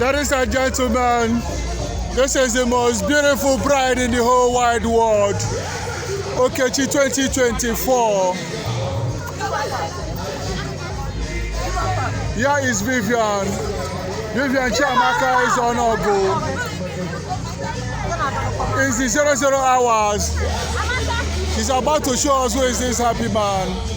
Ladies and gentlemen, this is the most beautiful bride in the whole wide world. Okechi 2024. Here is Vivian. Vivian Chiamaka is honorable. It's the 00 hours. She's about to show us who is this happy man.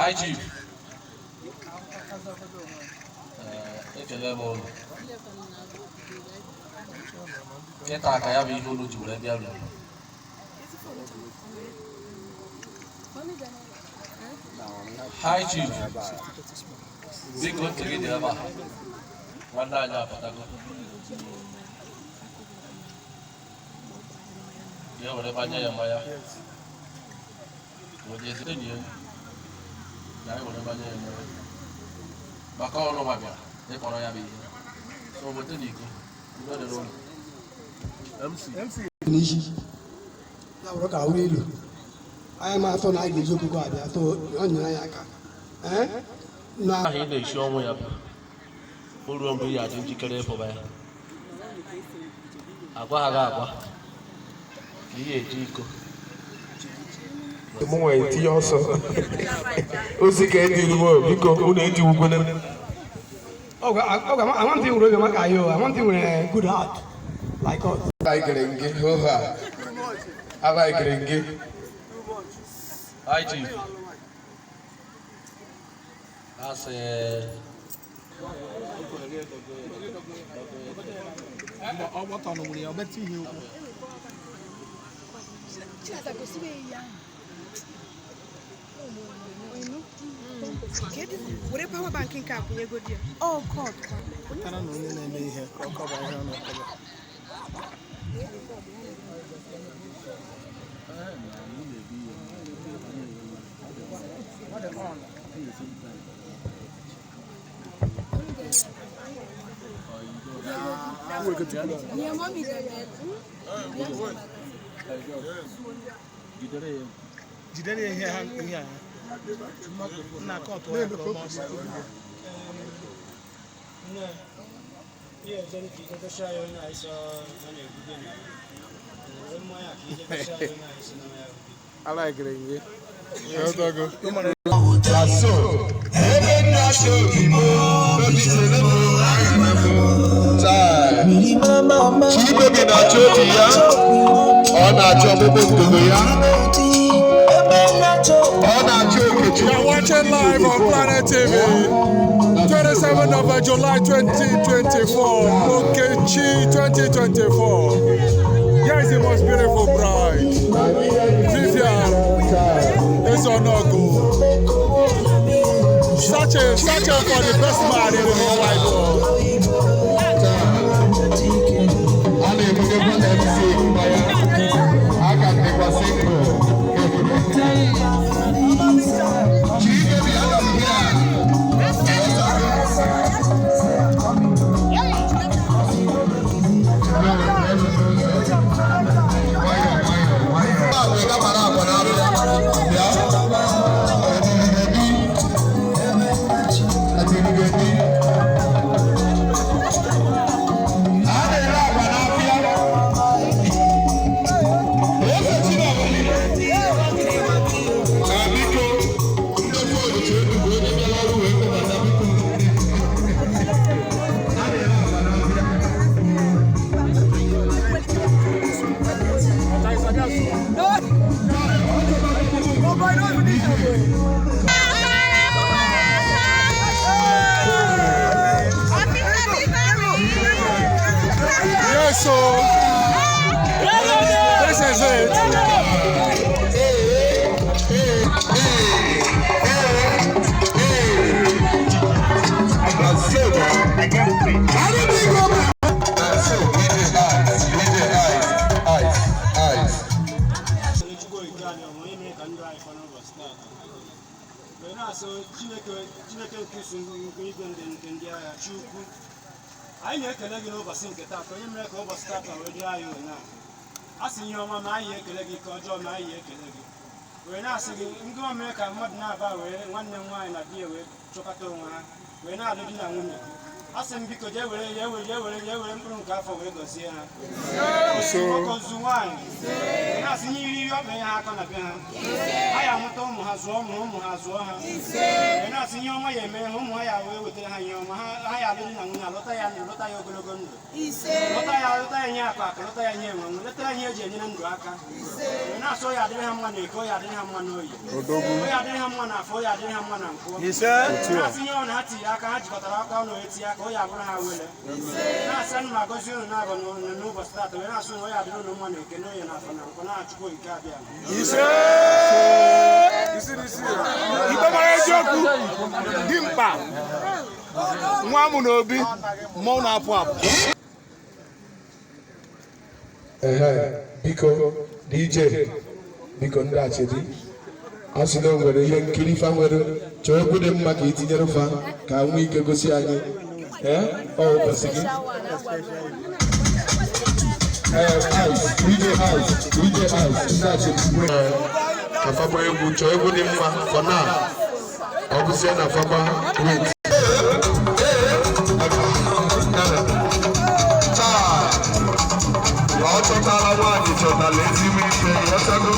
Hi, Chief. Hi, Chief. Big good to get there. One night after. Yeah, whatever I am, what is it? I would have been back all over here. They call it. So, what did you go? MC. Now, look how we do. I am after night, you go out there. So, on your yaka. Eh? Now, I hate the show me up. Who don't be at you care for me? Agua. Ye, Chico. The more I also. Who's again in the world? Because who need you win it? oh, I want you to remember I want you with a good heart. Like us. I like it. I like it. Hi, Chief. That's what on the I'll bet you. What a power banking cap when you go there? Oh, God. I don't know when they have I like it. watching live on Planet TV. 27th of July 2024. Okechi 2024. Here is the most beautiful bride. Vivian Ezonogo. Searching for the best man in the whole wide world. So this is it. I na-ekele gị n'ụbọchị nke taata onye mere ka ụbọchị taata wee dịrị anyị ụnyaahụ a sị ihe ọma ma anyị ekele gị ka ọjọọ ma anyị ekele gị wee na-asị gị ndị o mere ka mmadụ na-aba wee nwanne m nwaanyị na di ya wee chọkọta onwe ha wee na-alụ di na nwunye a sị m biko jee were mkpụrụ nke afọ wee gọzie ha nwoke ozu nwaanyị wee na-asị ihe iri ọkpa ihe ha akọ na be ha ha ya amụta ụmụ ha zụọ ụmụ ha zụọ ha wee na-asị ihe ọma ya eme ha ụmụ ha ya wee wetara ha ihe ọma ha ya alụ di na nwunye alụta ya ogologo ndụ lụta ya nye akụ lụta ya nye enwe letara ihe eji enyere ndụ aka wee na-asị ọ ya adịrị ha mma na eke ọ ya adịrị ha mma n'oyi ọ ya adịrị ha mma na afọ ọ ya adịrị ha mma na nkwụ na-asị ihe ọ na ha tinye aka ha jikọtara aka ọnụ etinye aka ọ ya abụrụ ha wele na-asị anụ ma agọzie unu na-abụ n'ụbọchị taata wee na-asị ọ ya adịrị unu mma na eke n'oyi na afọ na nkwụ na-achụkwa nke abịa Igbe mara eziokwu dị mkpa nwa amụ n'obi mmọnwụ na-apụ apụ. Biko DJ biko ndị achịrị a sị na o nwere ihe nkiri fa nwere chọọ egwu dị mma ka itinyere fa ka nwee ike gosi anyị ọ ụbọchị gị DJ Ice ndị achịrị ka fa gbaa egwu chọọ egwu dị mma for now ọ bụzie na fa gbaa wait chọtara nwaanyị chọtara ezigbo ife yọtago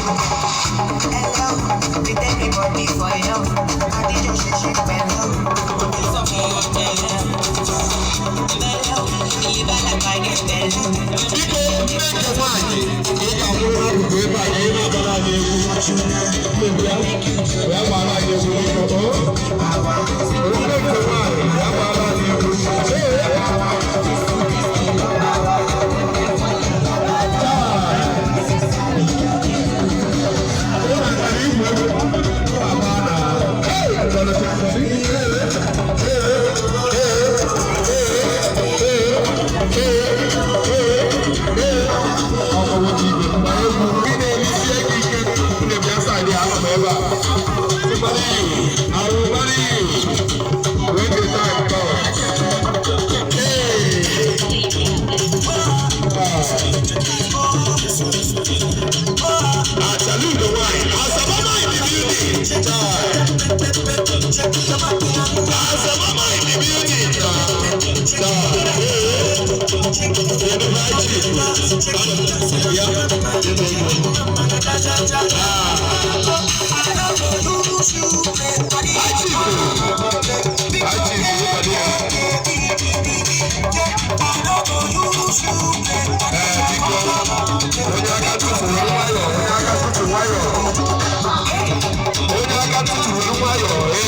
Onye aka tutu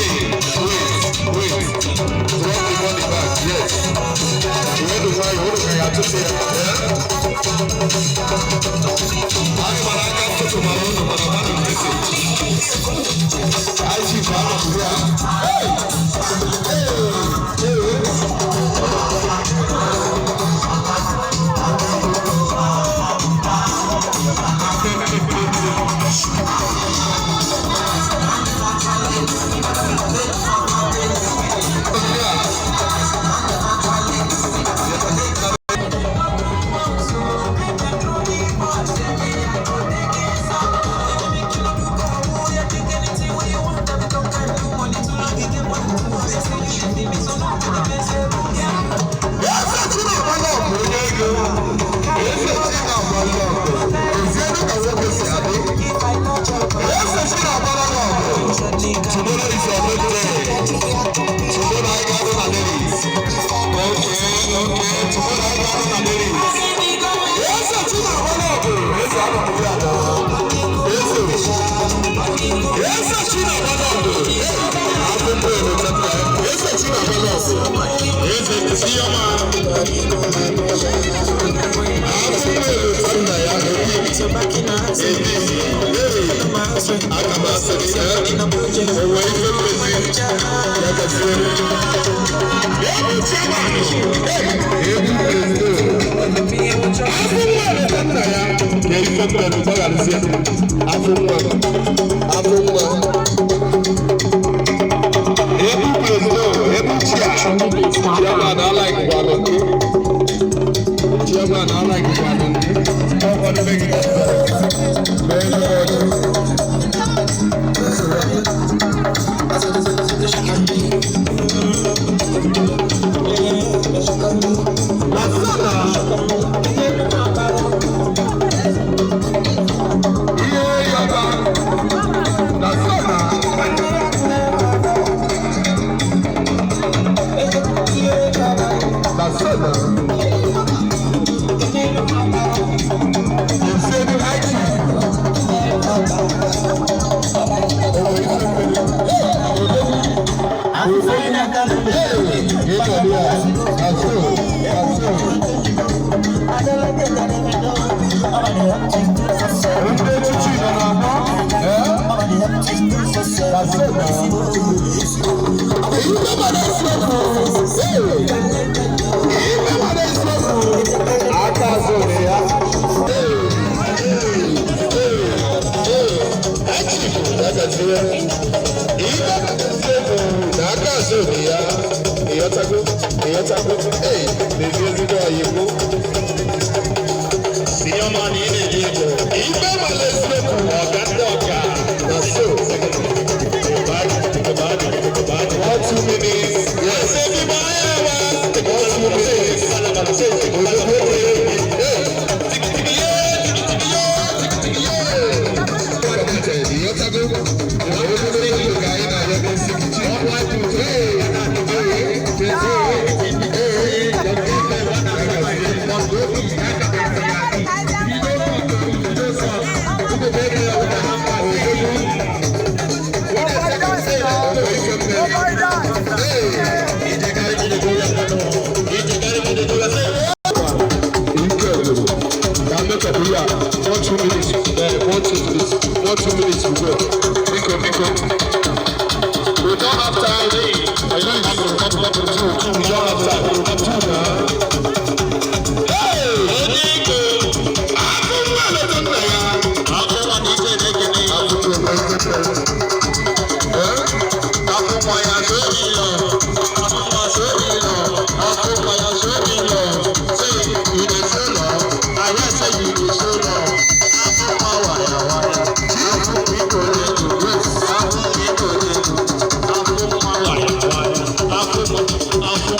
Afro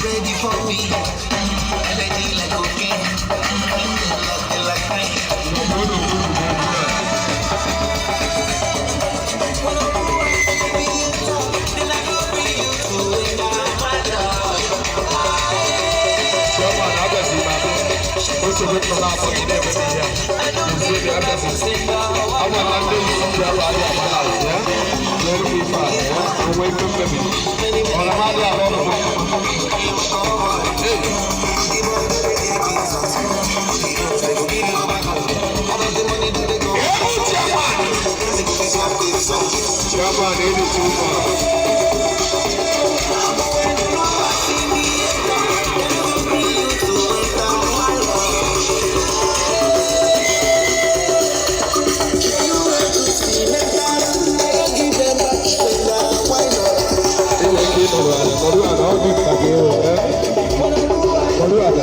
Ready for me? Energy like cocaine. Like rain. One love.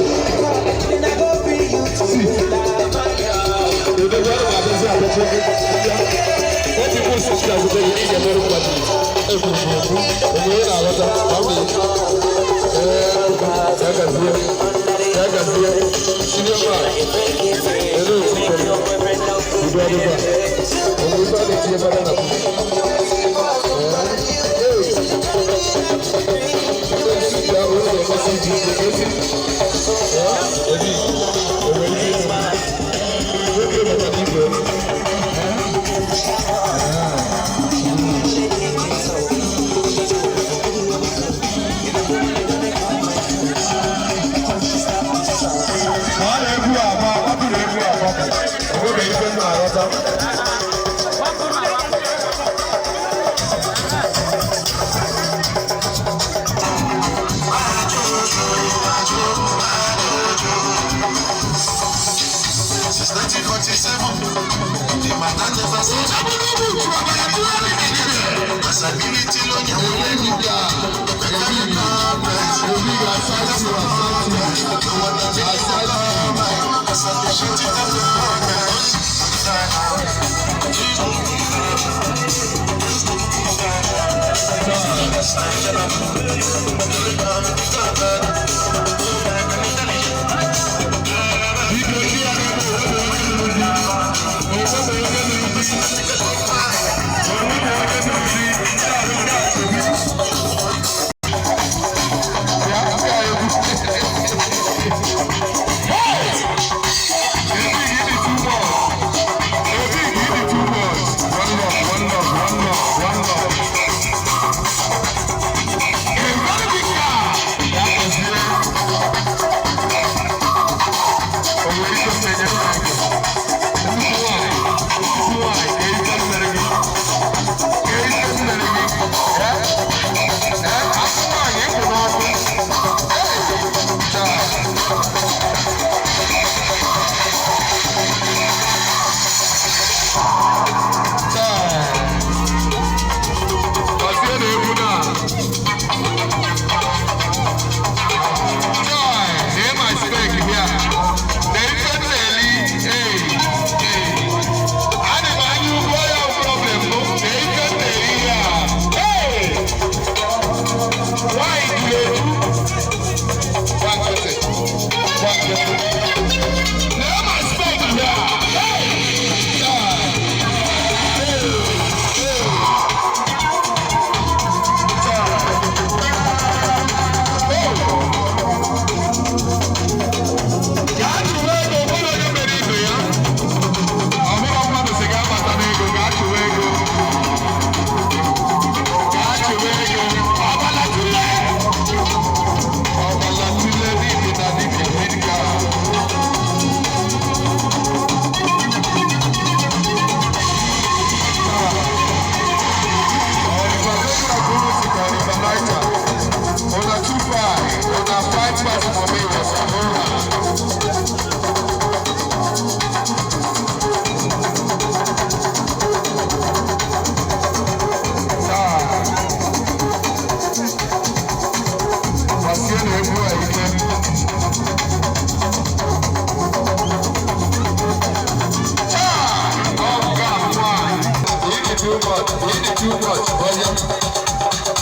too much. Oh yeah.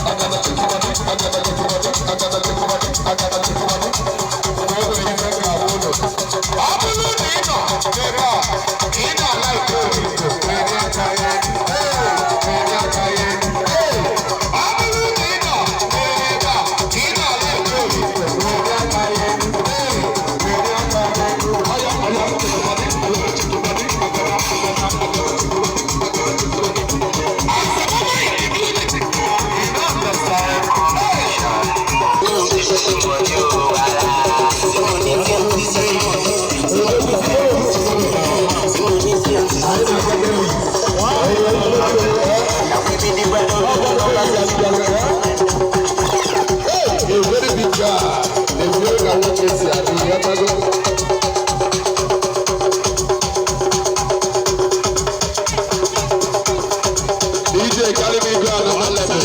I gotta take money. I gotta take money. I gotta take money. I gotta take money. Go to you make a wood. Absolutely not. Never. In a life, go. When you're tired. Hey. When you're tired. Hey. Absolutely not. Never. In a life, go. When you're tired. Hey. When you're tired. I am take money. I gotta take money. I gotta take money. DJ, carry me ground on my level.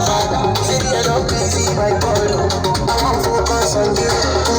Father, say I don't busy my ball. I want focus on you.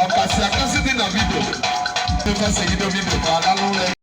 Ọkasi akasi di na video. Nípa sèyí do video kan alálùú rẹ̀.